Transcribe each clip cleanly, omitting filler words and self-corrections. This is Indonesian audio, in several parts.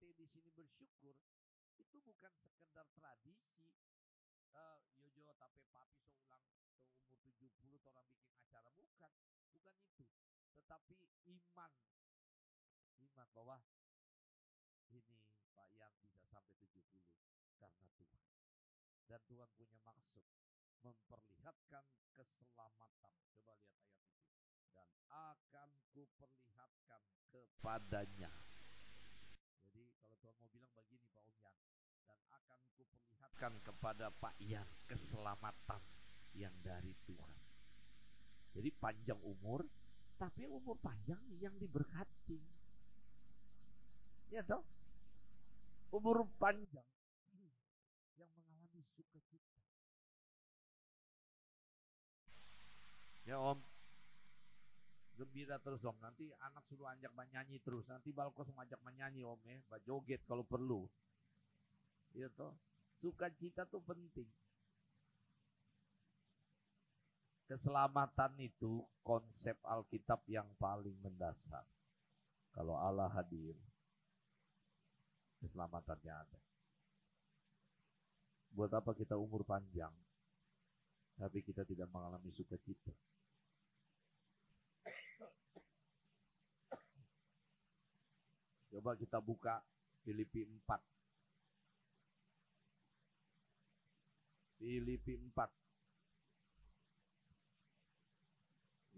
ente di sini bersyukur, itu bukan sekedar tradisi. Yojo tapi papi seulang umur 70 orang bikin acara, bukan itu, tetapi iman bahwa ini Pak Yang bisa sampai 70 karena Tuhan, dan Tuhan punya maksud memperlihatkan keselamatan. Coba lihat ayat itu, dan akan kuperlihatkan kepadanya. Jadi kalau Tuhan mau bilang begini Pak Om Yan, dan akan kuperlihatkan kepada Pak Yan keselamatan yang dari Tuhan. Jadi panjang umur, tapi umur panjang yang diberkati. Ya toh? Umur panjang yang mengalami sukacita. Ya Om, gembira terus Om. Nanti anak suruh ajak menyanyi terus. Nanti Balkos ngajak menyanyi Om ya, joget kalau perlu. Ya toh, sukacita tuh penting. Keselamatan itu konsep Alkitab yang paling mendasar. Kalau Allah hadir, keselamatannya ada. Buat apa kita umur panjang, tapi kita tidak mengalami sukacita? Coba kita buka Filipi 4. Filipi 4.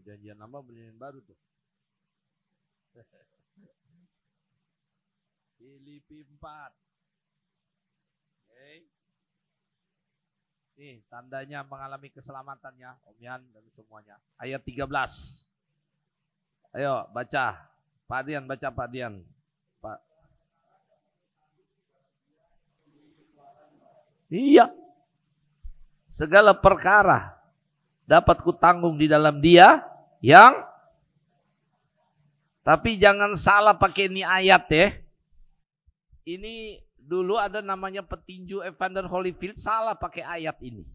Janjian lama perjanjian baru tuh. Filipi 4. Okay. Nih tandanya mengalami keselamatannya Om Yan dan semuanya. Ayat 13. Ayo baca. Pak Dian baca Pak Dian. Pak. Iya. Segala perkara dapat kutanggung di dalam Dia yang, tapi jangan salah pakai ini ayat ya. Ini dulu ada namanya petinju Evander Holyfield, salah pakai ayat ini.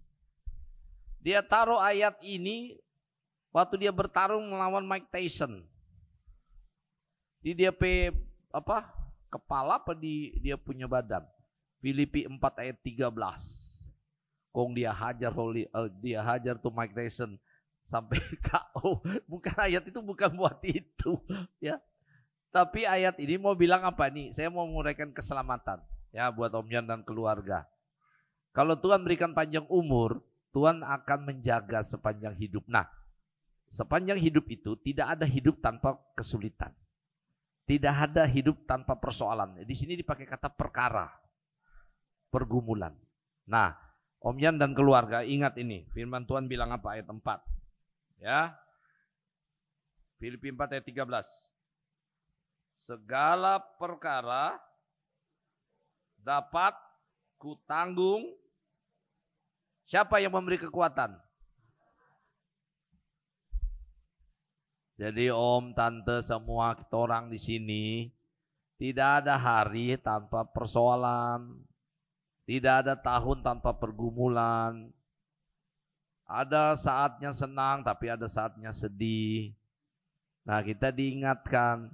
Dia taruh ayat ini waktu dia bertarung melawan Mike Tyson. Di dia kepala apa di dia punya badan. Filipi 4 ayat 13. Kong dia hajar tuh Mike Tyson sampai KO. Bukan, ayat itu bukan buat itu ya. Tapi ayat ini mau bilang apa nih? Saya mau menguraikan keselamatan ya buat Om Yan dan keluarga. Kalau Tuhan berikan panjang umur, Tuhan akan menjaga sepanjang hidup. Nah, sepanjang hidup itu tidak ada hidup tanpa kesulitan. Tidak ada hidup tanpa persoalan. Di sini dipakai kata perkara, pergumulan. Nah, Om Yan dan keluarga ingat ini, firman Tuhan bilang apa ayat 4. Ya. Filipi 4 ayat 13. Segala perkara dapat kutanggung. Siapa yang memberi kekuatan? Jadi Om, Tante, semua kita orang di sini tidak ada hari tanpa persoalan. Tidak ada tahun tanpa pergumulan. Ada saatnya senang, tapi ada saatnya sedih. Nah, kita diingatkan,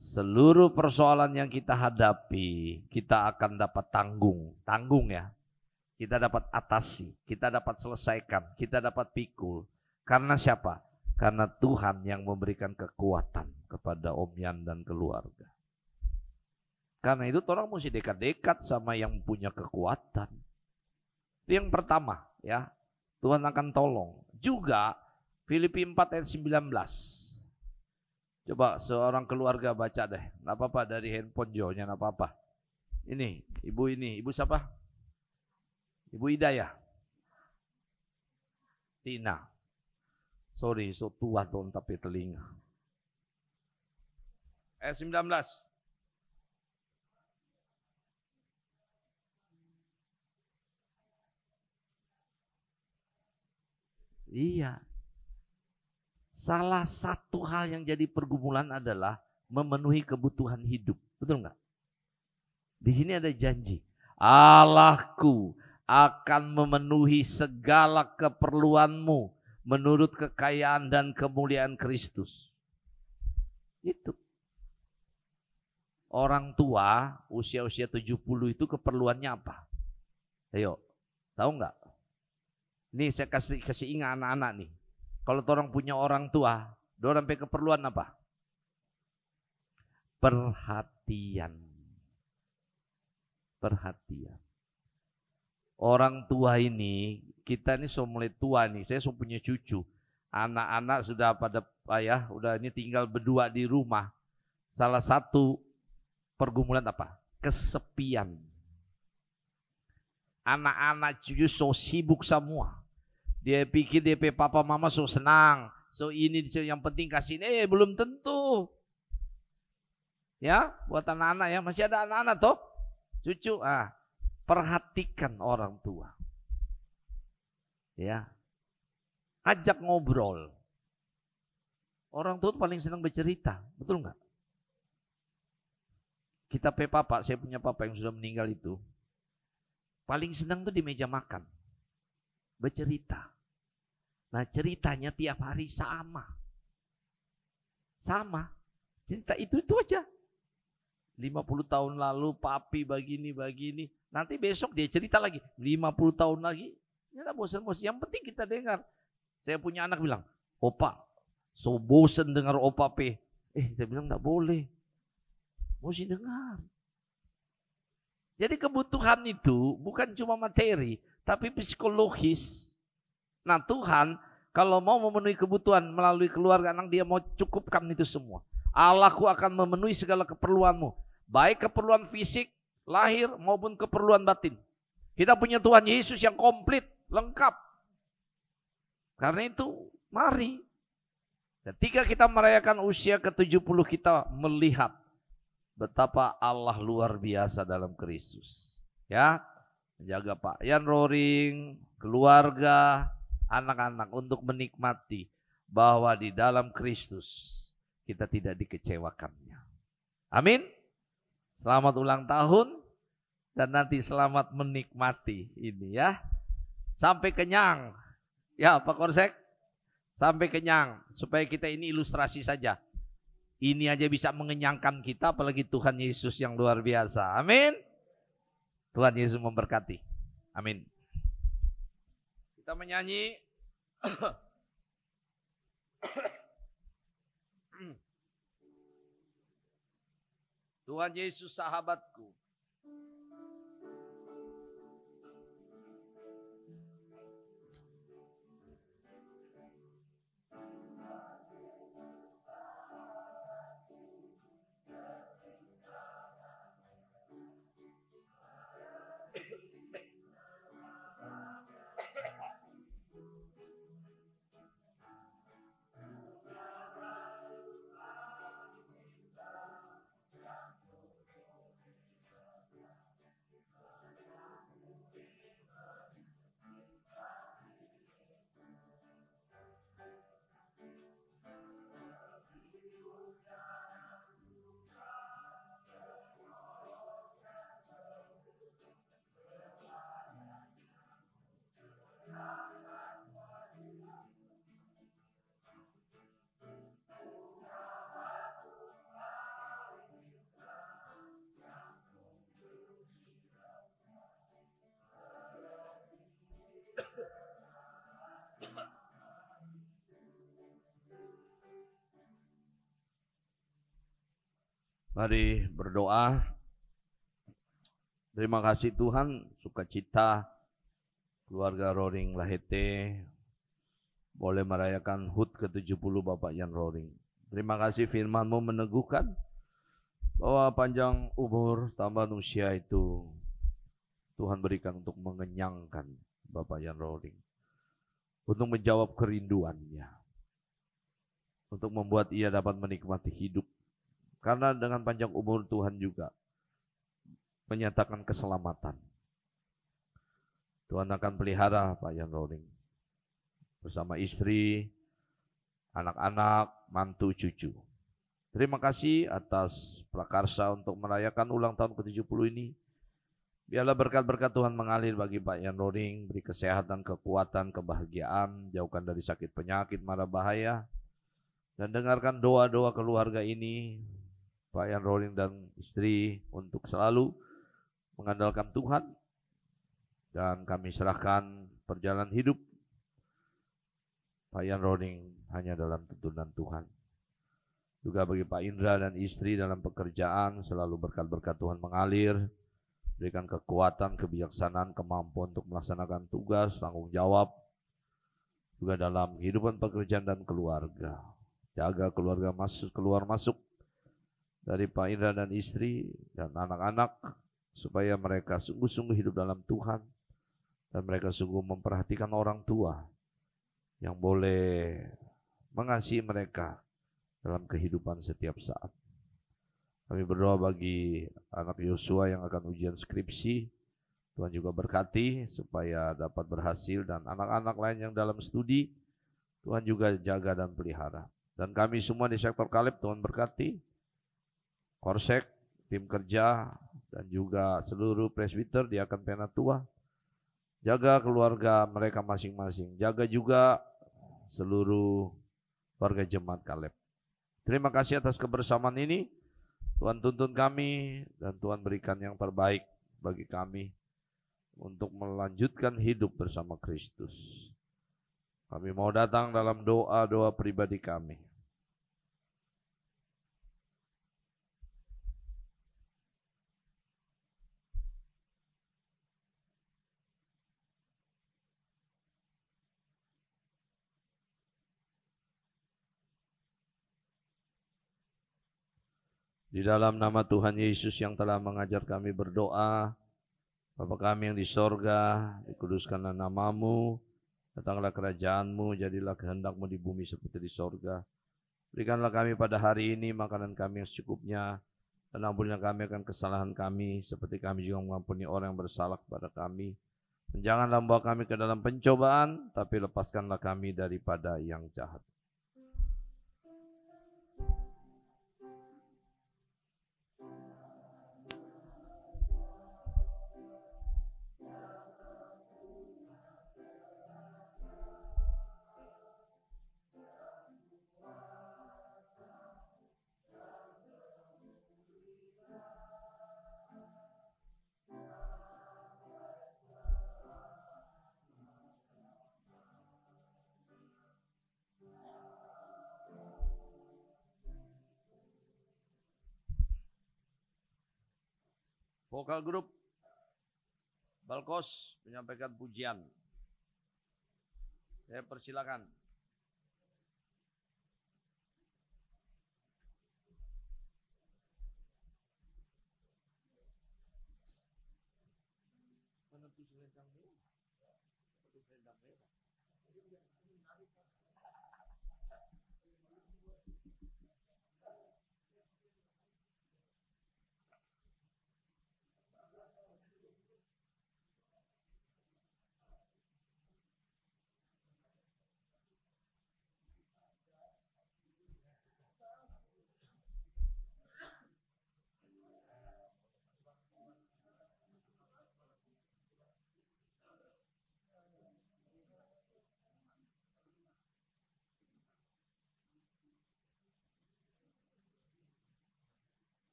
seluruh persoalan yang kita hadapi, kita akan dapat tanggung ya. Kita dapat atasi, kita dapat selesaikan, kita dapat pikul. Karena siapa? Karena Tuhan yang memberikan kekuatan kepada Om Yan dan keluarga. Karena itu orang mesti dekat-dekat sama yang punya kekuatan. Itu yang pertama ya. Tuhan akan tolong. Juga Filipi 4 ayat 19. Coba seorang keluarga baca deh. Nggak apa-apa dari handphone Jo-nya, nggak apa-apa. Ini, ibu siapa? Ibu Ida ya? Tina. Sorry, so tua tuh tapi telinga. Ayat 19. Iya. Salah satu hal yang jadi pergumulan adalah memenuhi kebutuhan hidup. Betul nggak? Di sini ada janji. Allahku akan memenuhi segala keperluanmu menurut kekayaan dan kemuliaan Kristus. Itu. orang tua usia-usia 70 itu keperluannya apa? Ayo, tahu nggak? Nih saya kasih ingat anak-anak nih. Kalau orang punya orang tua, orang sampai keperluan apa? Perhatian. Perhatian. Orang tua ini, kita ini sudah mulai tua nih, saya sudah punya cucu. Anak-anak sudah pada ayah, udah ini tinggal berdua di rumah. Salah satu pergumulan apa? Kesepian. Anak-anak cucu so sibuk semua. Dia pikir dia papa mama so senang. So ini yang penting kasih ini, belum tentu. Ya, buat anak-anak ya, masih ada anak-anak toh. Cucu, perhatikan orang tua. Ya. Ajak ngobrol. Orang tua paling senang bercerita, betul nggak? Kita papa, saya punya papa yang sudah meninggal itu. Paling senang tuh di meja makan. Bercerita. Nah ceritanya tiap hari sama. Sama. Cerita itu aja. 50 tahun lalu papi begini. Nanti besok dia cerita lagi. 50 tahun lagi. Ya bosan-bosan. Yang penting kita dengar. Saya punya anak bilang, opa, so bosan dengar opa pe. Saya bilang enggak boleh. Mesti dengar. Jadi kebutuhan itu bukan cuma materi, tapi psikologis. Nah Tuhan kalau mau memenuhi kebutuhan melalui keluarga anak, dia mau cukupkan itu semua. Allahku akan memenuhi segala keperluanmu. Baik keperluan fisik, lahir maupun keperluan batin. Kita punya Tuhan Yesus yang komplit, lengkap. Karena itu mari. Ketika kita merayakan usia ke-70 kita melihat betapa Allah luar biasa dalam Kristus. Ya, menjaga Pak Yan Roring, keluarga, anak-anak untuk menikmati bahwa di dalam Kristus kita tidak dikecewakannya. Amin. Selamat ulang tahun dan nanti selamat menikmati ini ya. Sampai kenyang. Ya Pak Korsek, sampai kenyang supaya kita ini ilustrasi saja. Ini aja bisa mengenyangkan kita, apalagi Tuhan Yesus yang luar biasa. Amin. Tuhan Yesus memberkati. Amin. Kita menyanyi. Tuhan Yesus sahabatku. Mari berdoa. Terima kasih Tuhan, sukacita keluarga Roring Lahete boleh merayakan HUT ke-70 Bapak Yan Roring. Terima kasih firman-Mu meneguhkan bahwa panjang umur tambahan usia itu Tuhan berikan untuk mengenyangkan Bapak Yan Roring, untuk menjawab kerinduannya, untuk membuat ia dapat menikmati hidup. Karena dengan panjang umur Tuhan juga menyatakan keselamatan. Tuhan akan pelihara Pak Yan Roring bersama istri, anak-anak, mantu, cucu. Terima kasih atas prakarsa untuk merayakan ulang tahun ke-70 ini. Biarlah berkat-berkat Tuhan mengalir bagi Pak Yan Roring, beri kesehatan, kekuatan, kebahagiaan, jauhkan dari sakit penyakit, mara bahaya, dan dengarkan doa-doa keluarga ini. Pak Ian Roning dan istri untuk selalu mengandalkan Tuhan, dan kami serahkan perjalanan hidup Pak Ian Roning hanya dalam tuntunan Tuhan. Juga bagi Pak Indra dan istri dalam pekerjaan, selalu berkat-berkat Tuhan mengalir, berikan kekuatan, kebijaksanaan, kemampuan untuk melaksanakan tugas, tanggung jawab, juga dalam kehidupan pekerjaan dan keluarga. Jaga keluarga keluar masuk dari Pak Indra dan istri dan anak-anak, supaya mereka sungguh-sungguh hidup dalam Tuhan, dan mereka sungguh memperhatikan orang tua yang boleh mengasihi mereka dalam kehidupan setiap saat. Kami berdoa bagi anak Yosua yang akan ujian skripsi, Tuhan juga berkati supaya dapat berhasil, dan anak-anak lain yang dalam studi, Tuhan juga jaga dan pelihara. Dan kami semua di sektor Kaleb, Tuhan berkati, Korsek, tim kerja, dan juga seluruh presbiter, diakan penatua, jaga keluarga mereka masing-masing, jaga juga seluruh warga jemaat Kaleb. Terima kasih atas kebersamaan ini. Tuhan tuntun kami dan Tuhan berikan yang terbaik bagi kami untuk melanjutkan hidup bersama Kristus. Kami mau datang dalam doa-doa pribadi kami. Di dalam nama Tuhan Yesus yang telah mengajar kami berdoa, Bapa kami yang di sorga, dikuduskanlah namamu, datanglah kerajaan-Mu, jadilah kehendak-Mu di bumi seperti di sorga. Berikanlah kami pada hari ini makanan kami yang secukupnya, dan ampunilah kami akan kesalahan kami, seperti kami juga mengampuni orang yang bersalah kepada kami. Dan janganlah membawa kami ke dalam pencobaan, tapi lepaskanlah kami daripada yang jahat. Vokal grup Balkos menyampaikan pujian. Saya persilakan.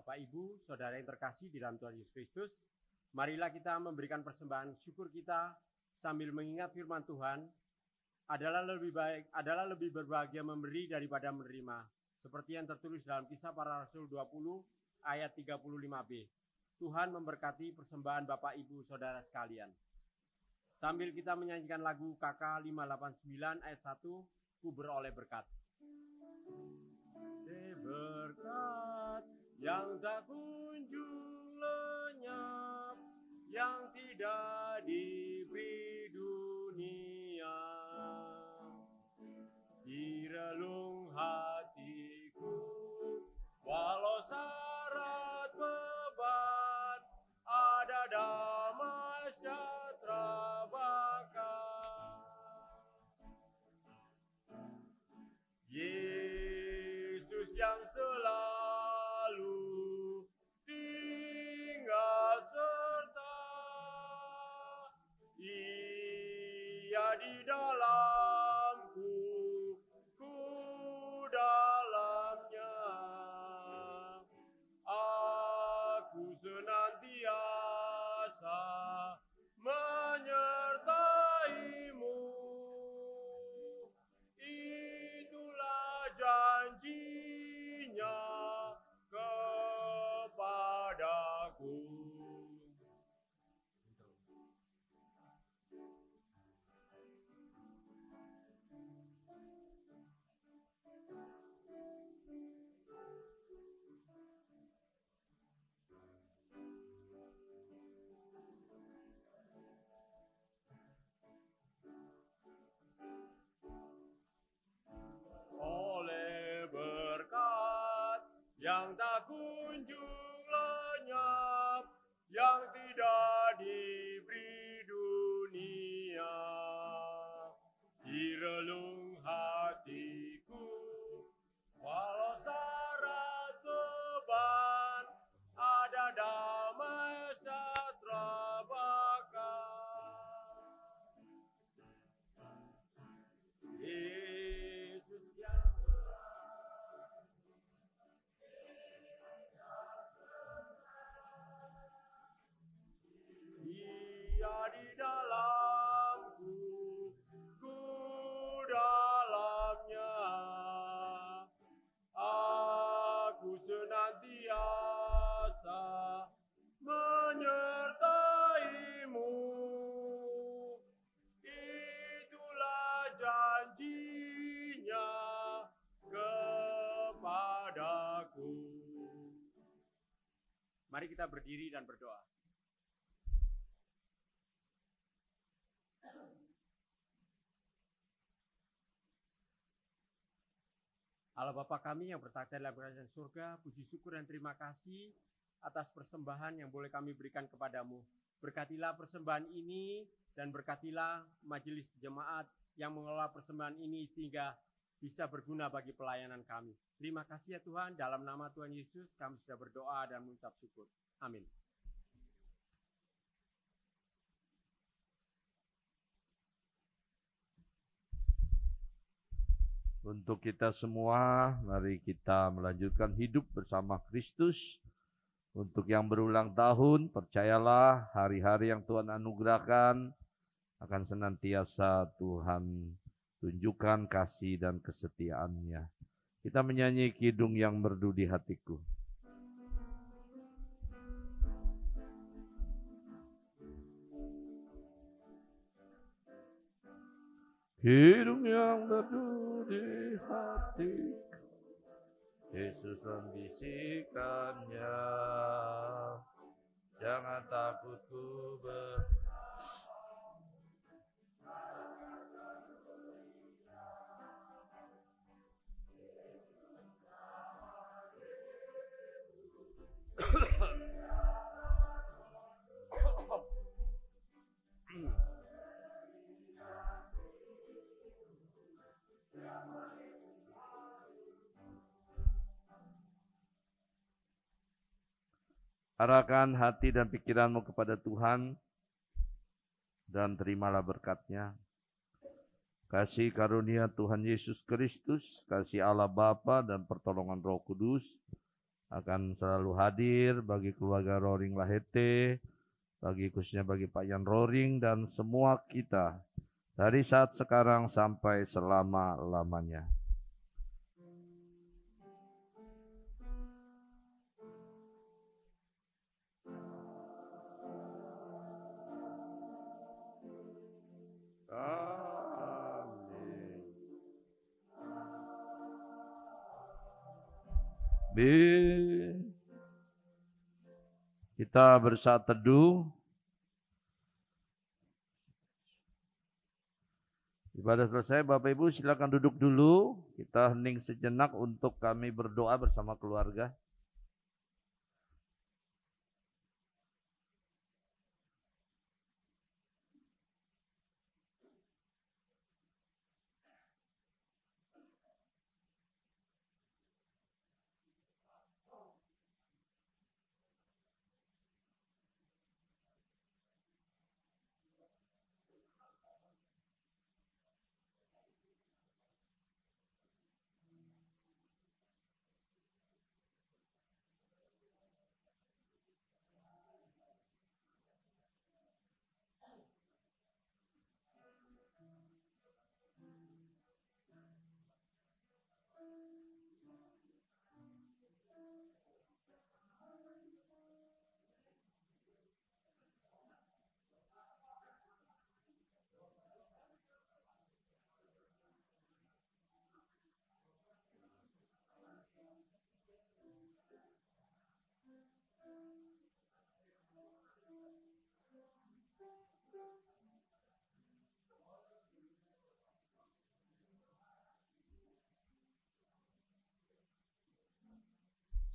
Bapak Ibu, saudara yang terkasih di dalam Tuhan Yesus Kristus, marilah kita memberikan persembahan syukur kita sambil mengingat firman Tuhan, adalah lebih berbahagia memberi daripada menerima, seperti yang tertulis dalam Kisah Para Rasul 20 ayat 35b. Tuhan memberkati persembahan Bapak Ibu saudara sekalian. Sambil kita menyanyikan lagu KK 589 ayat 1, Ku beroleh berkat. Berkat yang tak kunjung lenyap, yang tidak diberi dunia, di relung hatiku, walau syarat beban, ada damai sejahtera bakal. Yesus yang selalu tinggal serta, Ia di dalamku, ku dalamnya. Aku senantiasa menyertaimu, itulah janjinya kepadaku. Oleh berkat yang tak kunjung lenyap, yang tidak diberi dunia, di relung hatiku, walau syarat beban, ada damai sejahtera bakal. Yesus yang Ia di dalamku, ku dalamnya. Aku senantiasa menyertaimu, itulah janjinya kepadaku. Mari kita berdiri dan berdoa. Allah Bapa kami yang bertakhta dalam kerajaan surga, puji syukur dan terima kasih atas persembahan yang boleh kami berikan kepadamu. Berkatilah persembahan ini dan berkatilah majelis jemaat yang mengelola persembahan ini sehingga bisa berguna bagi pelayanan kami. Terima kasih ya Tuhan, dalam nama Tuhan Yesus kami sudah berdoa dan mengucap syukur. Amin. Untuk kita semua, mari kita melanjutkan hidup bersama Kristus. Untuk yang berulang tahun, percayalah hari-hari yang Tuhan anugerahkan akan senantiasa Tuhan tunjukkan kasih dan kesetiaan-Nya. Kita menyanyi kidung yang merdu di hatiku. Kidung yang merdu di hatiku, Yesus membisikkannya, jangan takut ku Arahkan hati dan pikiranmu kepada Tuhan dan terimalah berkat-Nya. Kasih karunia Tuhan Yesus Kristus, kasih Allah Bapa dan pertolongan Roh Kudus akan selalu hadir bagi keluarga Roring Lahete, khususnya bagi Pak Yan Roring dan semua kita dari saat sekarang sampai selama-lamanya. Kita bersaat teduh. Ibadah selesai, Bapak Ibu silakan duduk dulu. Kita hening sejenak untuk kami berdoa bersama keluarga.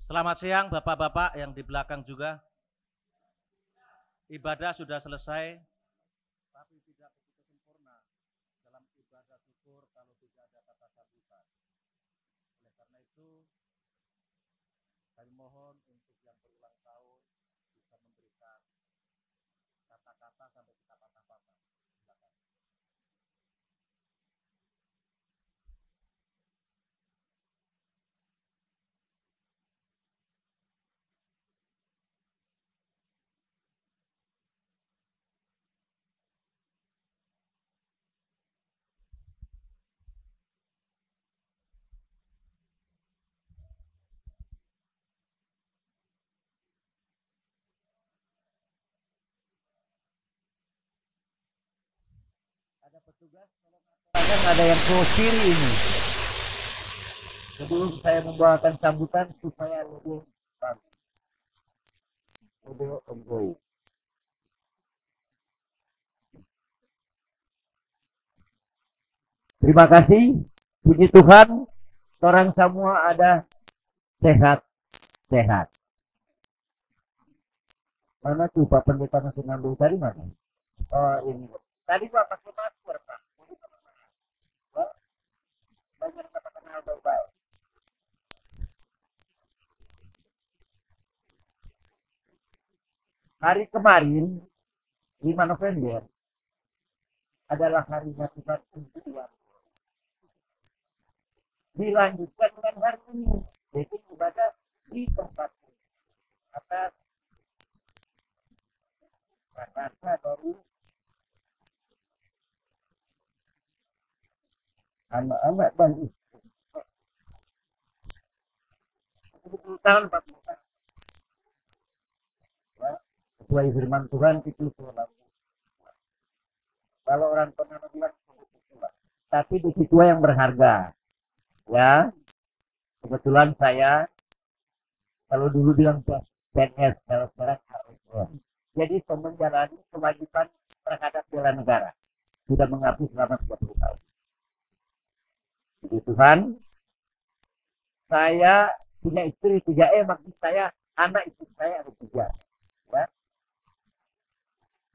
Selamat siang Bapak-Bapak yang di belakang juga. Ibadah sudah selesai, tapi tidak begitu sempurna dalam ibadah syukur kalau tidak ada kata sambutan. Oleh karena itu, kami mohon untuk yang berulang tahun bisa memberikan kata-kata sampai kita patah-patah. Silakan. Ada petugas, Kan ada yang ke kiri ini. Sebelum saya membawakan sambutan supaya lebih bagus. Terima kasih, puji Tuhan, orang semua ada sehat-sehat. Mana tuh Pak Pendeta masih ngambil tadi mana? Oh ini. Tadi Pak pakai masker Pak. Banyak kata kenal baik-baik. Hari kemarin 5 November adalah harinya Tuhan kedua. Dilanjutkan dengan hari ini, yaitu ibadah di tempat atas Jakarta dari anak-anak dan istri. Tahun 40. Ya, sesuai firman Tuhan itu selalu. Kalau orang pernah bilang tapi di situ yang berharga. Ya, kebetulan saya kalau dulu bilang PNS, kalau sekarang ASN. Jadi menjalani kewajiban terhadap bela negara. Sudah mengabdi selama 30 tahun. Puji Tuhan, saya punya istri 3 maksud saya anak istri saya ada 3. Ya.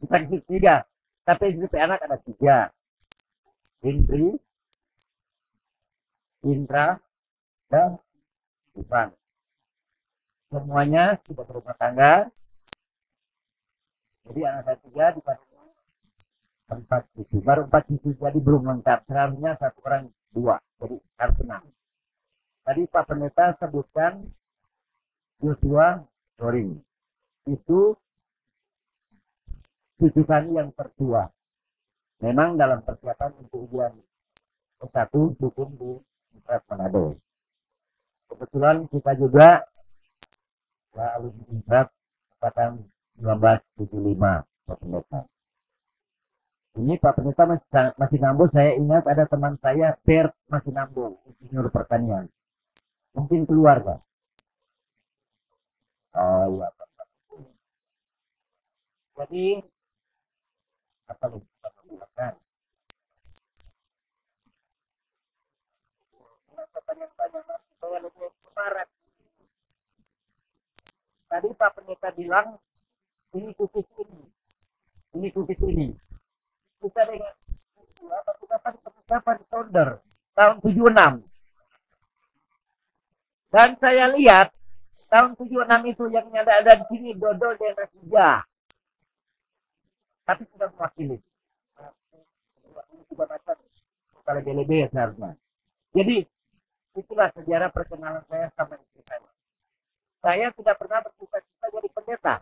Bukan istri 3, tapi istri anak ada 3. Indra, dan Ivan. Semuanya sudah berumah tangga. Jadi anak saya 3 dibanding 4 cucu. Baru 4 cucu jadi belum lengkap. Seharusnya 1 orang 2. Jadi harus 6. Tadi Pak Pendeta sebutkan Joshua Doring. Itu cucu kami yang tertua. Memang dalam persiapan untuk ujian S1 hukum di Universitas Manado. Kebetulan kita juga alumni Universitas angkatan 1975 Pak Pendeta. Ini Pak Pendeta masih nambo, saya ingat ada teman saya Bert masih nambo, insinyur pertanian. Mungkin keluar Pak. Oh iya Pak. Jadi apa yang kita lakukan? Tadi Pak Pendeta bilang ini kukis ini. Kita dengan kita founder tahun 76. Dan saya lihat tahun 76 itu yang ada di sini dodol dan Rasija. Tapi sudah mewakili. Kalau lebih seharusnya. Jadi itulah sejarah perkenalan saya sama istri saya. Saya tidak pernah bercita-cita jadi pendeta.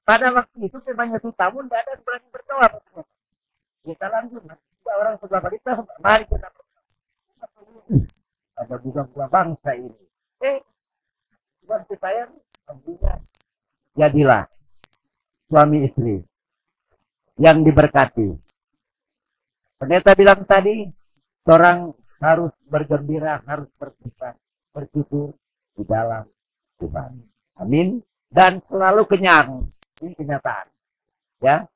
Pada waktu itu memangnya tamu tidak ada yang berani berdoa. Kita lanjut. Orang sebelah kita, mari kita ada bukan bangsa ini. Seperti saya, tentunya jadilah suami istri yang diberkati. Pendeta bilang tadi, orang harus bergembira, harus bersyukur di dalam Tuhan. Amin. Dan selalu kenyang. Ini kenyataan. Ya.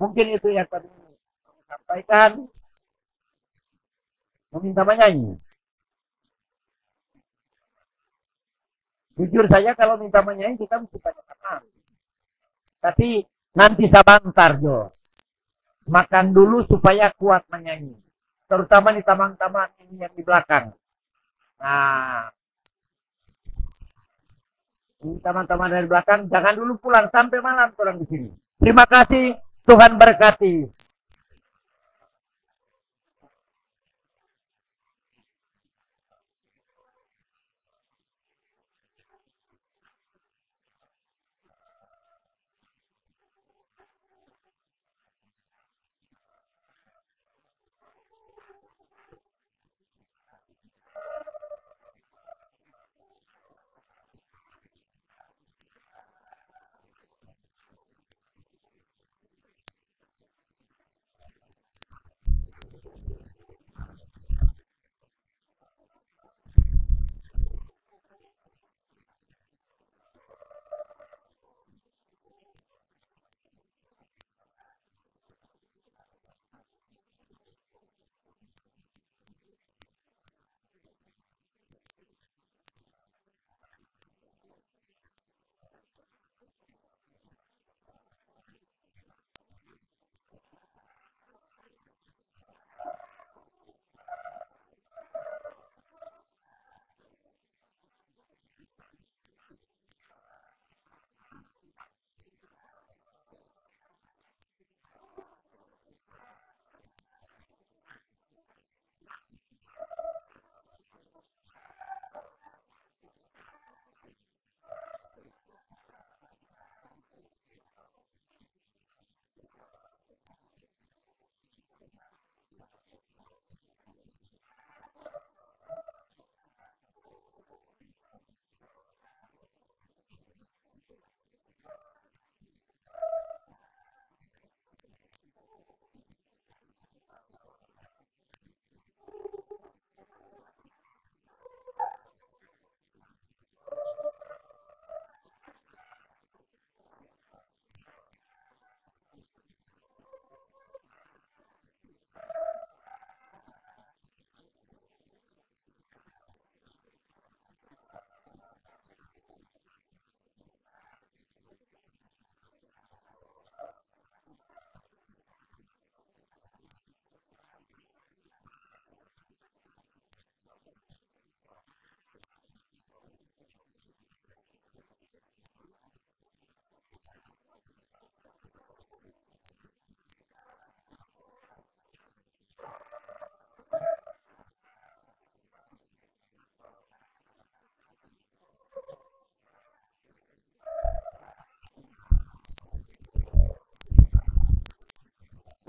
Mungkin itu yang tadi saya sampaikan. Meminta menyanyi. Jujur saja kalau minta menyanyi kita mesti banyak makan. Tapi nanti sabantar Jo. Makan dulu supaya kuat menyanyi. Terutama di taman-taman ini yang di belakang. Nah, di taman-taman dari belakang jangan dulu pulang sampai malam orang di sini. Terima kasih, Tuhan berkati.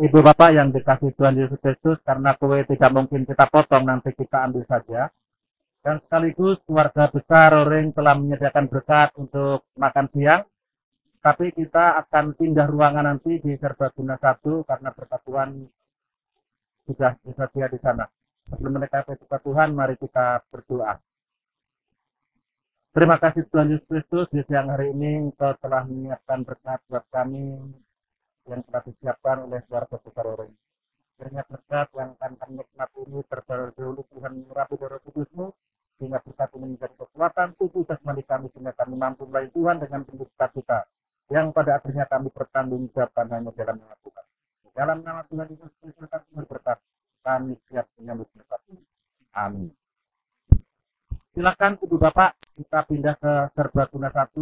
Ibu Bapak yang dikasih Tuhan Yesus Kristus, karena kue tidak mungkin kita potong, nanti kita ambil saja. Dan sekaligus keluarga besar Roring telah menyediakan berkat untuk makan siang. Tapi kita akan pindah ruangan nanti di Serbaguna 1 karena berkat Tuhan sudah tersedia di sana. Sebelum mereka berkat Tuhan, mari kita berdoa. Terima kasih Tuhan Yesus Kristus, di siang hari ini Engkau telah menyiapkan berkat buat kami yang telah disiapkan oleh keluarga besar Roring. Kiranya berkat yang akan kami nikmati ini terdahulu Tuhan mengurapi Roh Kudus-Mu, sehingga berkat ini menjadi kekuatan tubuh jasmani kami, sehingga kami mampu melayani Tuhan dengan penuh sukacita, yang pada akhirnya kami bertanggungjawabkan hanya dalam nama Tuhan. Di dalam nama Tuhan Yesus Kristus kami berkat, kami siap menyambut berkat ini. Amin. Silakan Ibu Bapak, kita pindah ke Serbaguna 1.